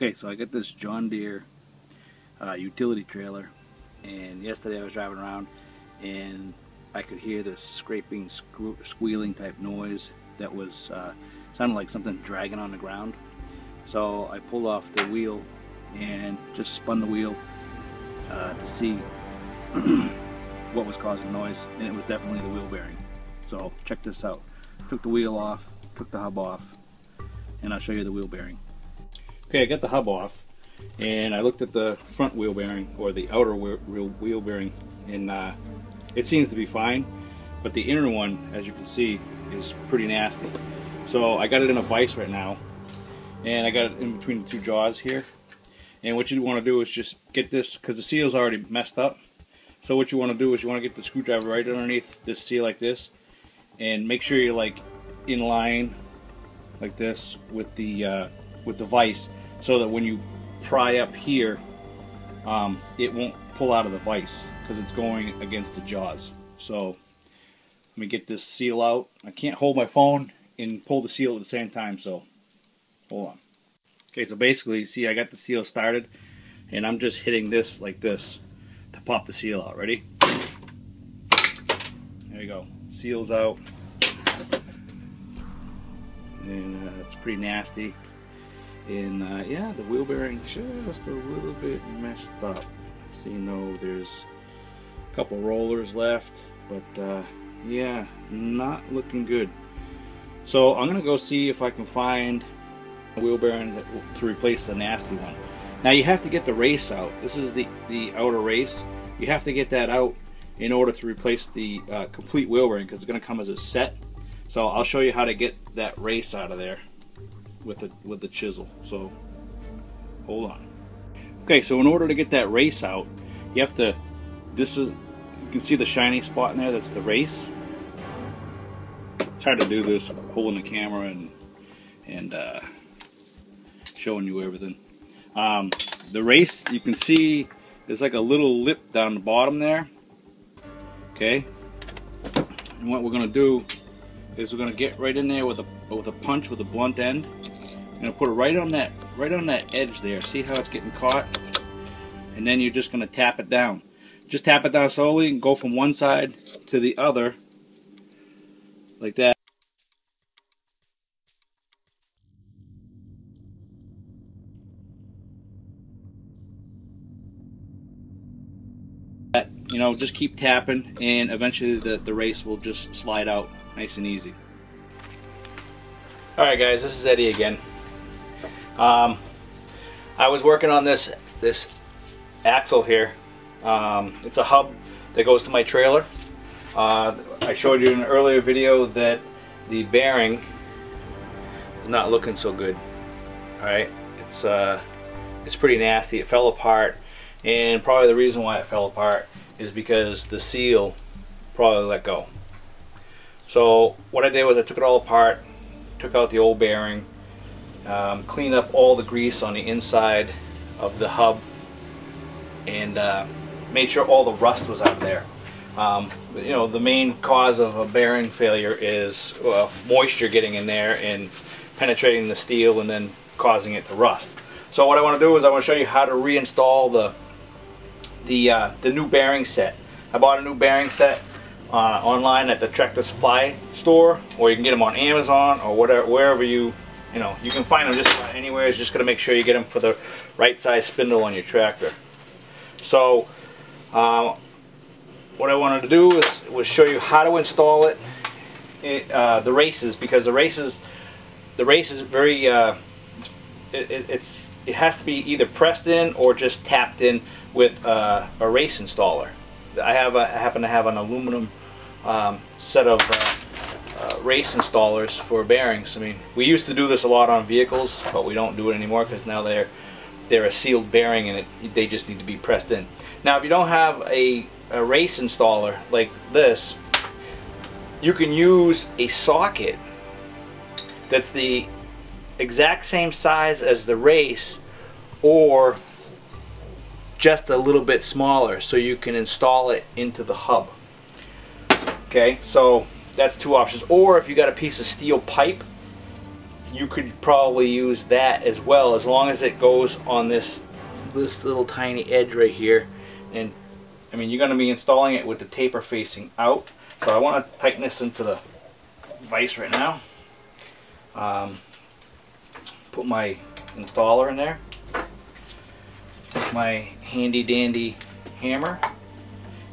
Okay, so I got this John Deere utility trailer, and yesterday I was driving around and I could hear this scraping, squealing type noise that was sounded like something dragging on the ground. So I pulled off the wheel and just spun the wheel to see what was causing the noise, and it was definitely the wheel bearing. So check this out. Took the wheel off, took the hub off, and I'll show you the wheel bearing. Okay, I got the hub off, and I looked at the front wheel bearing, or the outer wheel bearing, and it seems to be fine, but the inner one, as you can see, is pretty nasty. So I got it in a vise right now, and I got it in between the two jaws here. And what you want to do is just get this, because the seal's already messed up. So what you want to do is you want to get the screwdriver right underneath this seal like this, and make sure you're like in line like this with the vise, so that when you pry up here, it won't pull out of the vise because it's going against the jaws. So let me get this seal out. I can't hold my phone and pull the seal at the same time, so hold on. Okay, so basically, see, I got the seal started, and I'm just hitting this like this to pop the seal out. Ready? There you go. Seal's out. And it's pretty nasty. And yeah, the wheel bearing just a little bit messed up. So you know, there's a couple rollers left, but yeah, not looking good. So I'm gonna go see if I can find a wheel bearing to replace the nasty one. Now you have to get the race out. This is the outer race. You have to get that out in order to replace the complete wheel bearing, because it's gonna come as a set. So I'll show you how to get that race out of there with the chisel. So hold on. Okay, so in order to get that race out, you have to, you can see the shiny spot in there, that's the race. It's hard to do this holding the camera and showing you everything. The race, you can see there's like a little lip down the bottom there. Okay, and what we're gonna do is we're gonna get right in there with a punch with a blunt end. I'm gonna put it right on that edge there. See how it's getting caught? And then you're just gonna tap it down. Just tap it down slowly and go from one side to the other like that. You know, just keep tapping, and eventually the race will just slide out nice and easy. Alright guys, this is Eddie again. I was working on this axle here. It's a hub that goes to my trailer. I showed you in an earlier video that the bearing is not looking so good. Alright, it's pretty nasty. It fell apart, and probably the reason why it fell apart is because the seal probably let go. So what I did was I took it all apart, took out the old bearing, cleaned up all the grease on the inside of the hub, and made sure all the rust was out there. You know, the main cause of a bearing failure is moisture getting in there and penetrating the steel and then causing it to rust. So what I want to do is I want to show you how to reinstall the new bearing set. I bought a new bearing set online at the Tractor Supply store, or you can get them on Amazon or whatever, wherever you can find them just about anywhere. It's just going to make sure you get them for the right size spindle on your tractor. So what I wanted to do was show you how to install it, the races, because the race is very it has to be either pressed in or just tapped in with a race installer. I happen to have an aluminum set of race installers for bearings. I mean, we used to do this a lot on vehicles, but we don't do it anymore because now they're a sealed bearing and they just need to be pressed in. Now, if you don't have a race installer like this, you can use a socket that's the exact same size as the race, or just a little bit smaller, so you can install it into the hub. Okay, so that's two options. Or if you got a piece of steel pipe, you could probably use that as well, as long as it goes on this little tiny edge right here. And I mean, you're going to be installing it with the taper facing out, so I want to tighten this into the vise right now. Put my installer in there, my handy dandy hammer,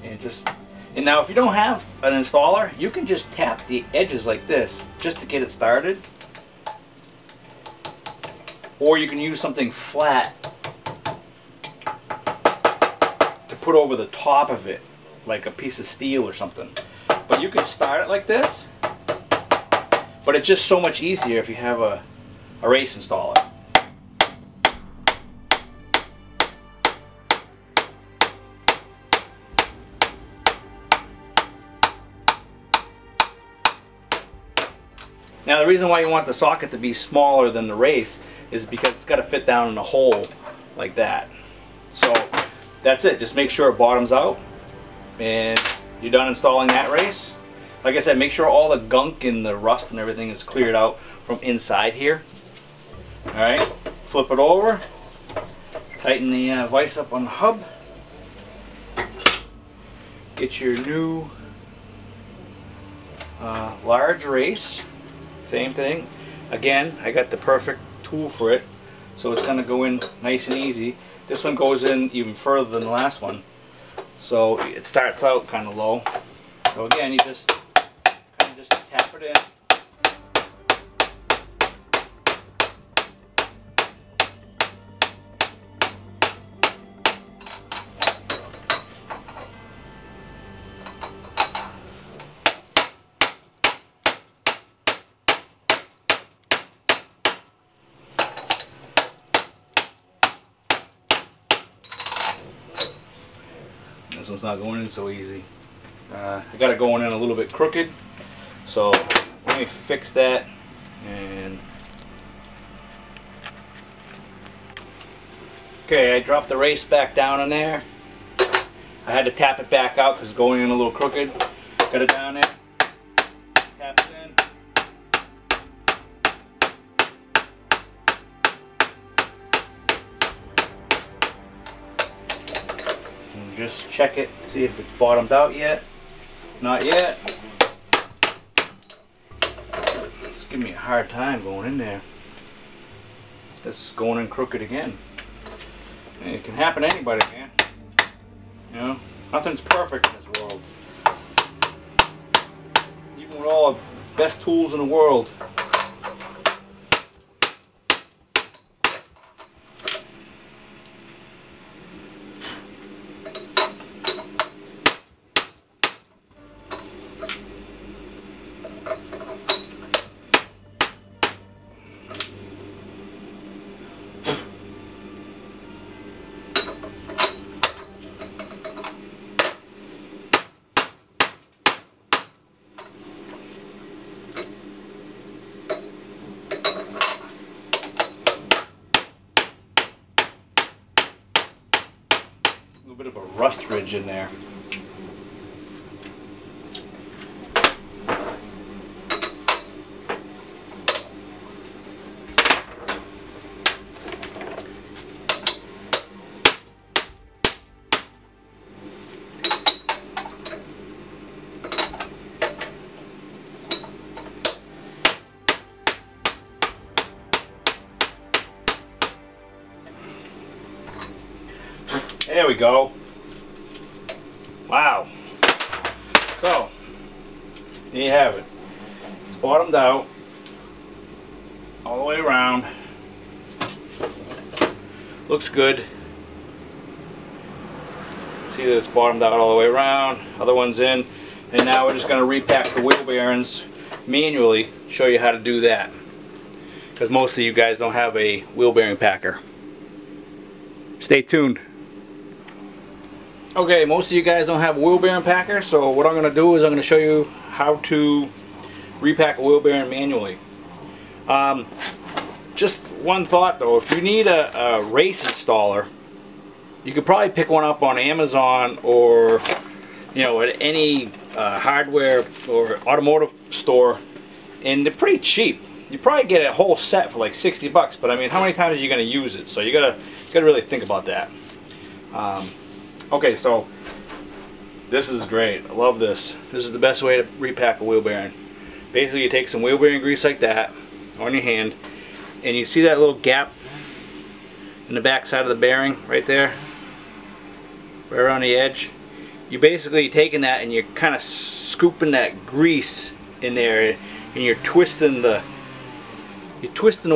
and now if you don't have an installer, you can just tap the edges like this just to get it started, or you can use something flat to put over the top of it, like a piece of steel or something. But you can start it like this, but it's just so much easier if you have a race installer. Now the reason why you want the socket to be smaller than the race is because it's got to fit down in a hole like that. So that's it, just make sure it bottoms out and you're done installing that race. Like I said, make sure all the gunk and the rust and everything is cleared out from inside here. Alright, flip it over, tighten the vise up on the hub, get your new large race. Same thing. Again, I got the perfect tool for it, so it's going to go in nice and easy. This one goes in even further than the last one, so it starts out kind of low. So again, you just tap it in. This one's not going in so easy. I got it going in a little bit crooked, so let me fix that. And okay, I dropped the race back down in there. I had to tap it back out because it's going in a little crooked. Got it down there, tap it in. Just check it, see if it's bottomed out yet. Not yet. It's giving me a hard time going in there. This is going in crooked again. And it can happen to anybody, man. You know, nothing's perfect in this world. Even with all the best tools in the world. Bit of a rust ridge in there. There we go. Wow. So, there you have it. It's bottomed out all the way around. Looks good. See that it's bottomed out all the way around. Other one's in. And now we're just going to repack the wheel bearings manually. Show you how to do that, because most of you guys don't have a wheel bearing packer. Stay tuned. Okay, most of you guys don't have a wheel bearing packer, so what I'm going to do is I'm going to show you how to repack a wheel bearing manually. Just one thought though, if you need a race installer, you could probably pick one up on Amazon or, you know, at any hardware or automotive store, and they're pretty cheap. you probably get a whole set for like 60 bucks, but I mean, how many times are you going to use it? So you gotta really think about that. Okay, so this is great. I love this. This is the best way to repack a wheel bearing. Basically, you take some wheel bearing grease like that on your hand, and you see that little gap in the back side of the bearing right there, right around the edge. You basically taking that and you're kind of scooping that grease in there, and you're twisting the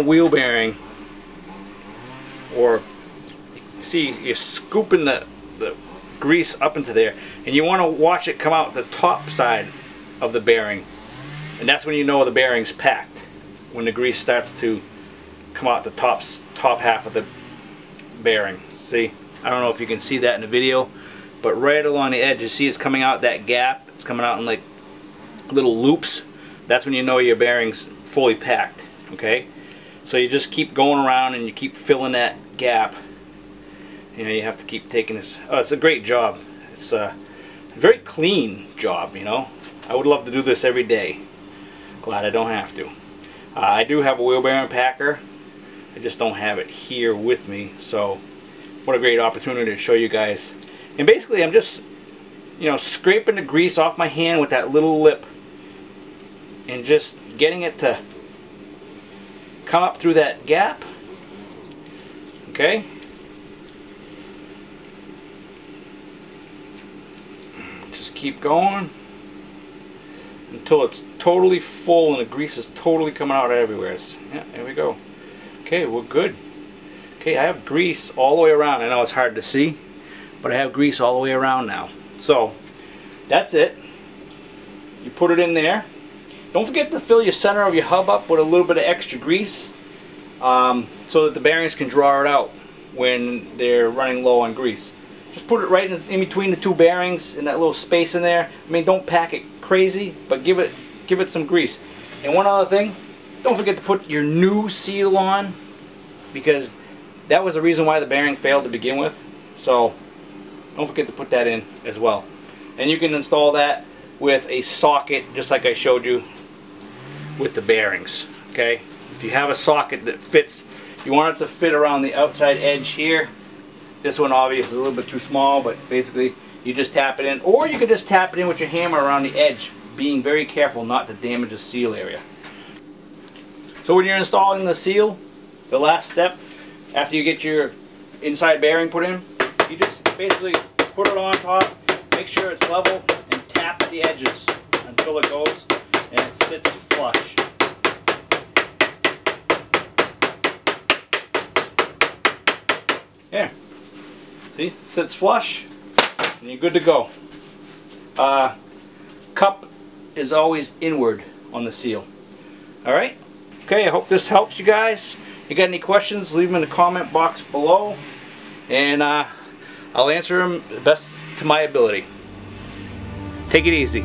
wheel bearing, or see, you're scooping the grease up into there, and you want to watch it come out the top side of the bearing, and that's when you know the bearing's packed, when the grease starts to come out the top half of the bearing. See, I don't know if you can see that in the video, but right along the edge, you see it's coming out that gap. It's coming out in like little loops. That's when you know your bearing's fully packed. Okay, so you just keep going around and you keep filling that gap. You know, you have to keep taking this. Oh, it's a great job. It's a very clean job, you know. I would love to do this every day. Glad I don't have to. I do have a wheel bearing packer. I just don't have it here with me. So what a great opportunity to show you guys. And basically I'm just, you know, scraping the grease off my hand with that little lip and just getting it to come up through that gap. Okay. Just keep going until it's totally full and the grease is totally coming out everywhere. Yeah, there we go. Okay, we're good. Okay, I have grease all the way around. I know it's hard to see, but I have grease all the way around now. So that's it. You put it in there. Don't forget to fill your center of your hub up with a little bit of extra grease, so that the bearings can draw it out when they're running low on grease. Just put it right in between the two bearings, in that little space in there. I mean, don't pack it crazy, but give it some grease. And one other thing, don't forget to put your new seal on, because that was the reason why the bearing failed to begin with. So don't forget to put that in as well. And you can install that with a socket, just like I showed you with the bearings. Okay, if you have a socket that fits, you want it to fit around the outside edge here. This one obviously is a little bit too small, but basically you just tap it in, or you could just tap it in with your hammer around the edge, being very careful not to damage the seal area. So when you're installing the seal, the last step after you get your inside bearing put in, you just basically put it on top, make sure it's level, and tap at the edges until it goes and it sits flush. There. See, sits flush, and you're good to go. Cup is always inward on the seal. Alright? Okay, I hope this helps you guys. If you got any questions, leave them in the comment box below, and I'll answer them the best to my ability. Take it easy.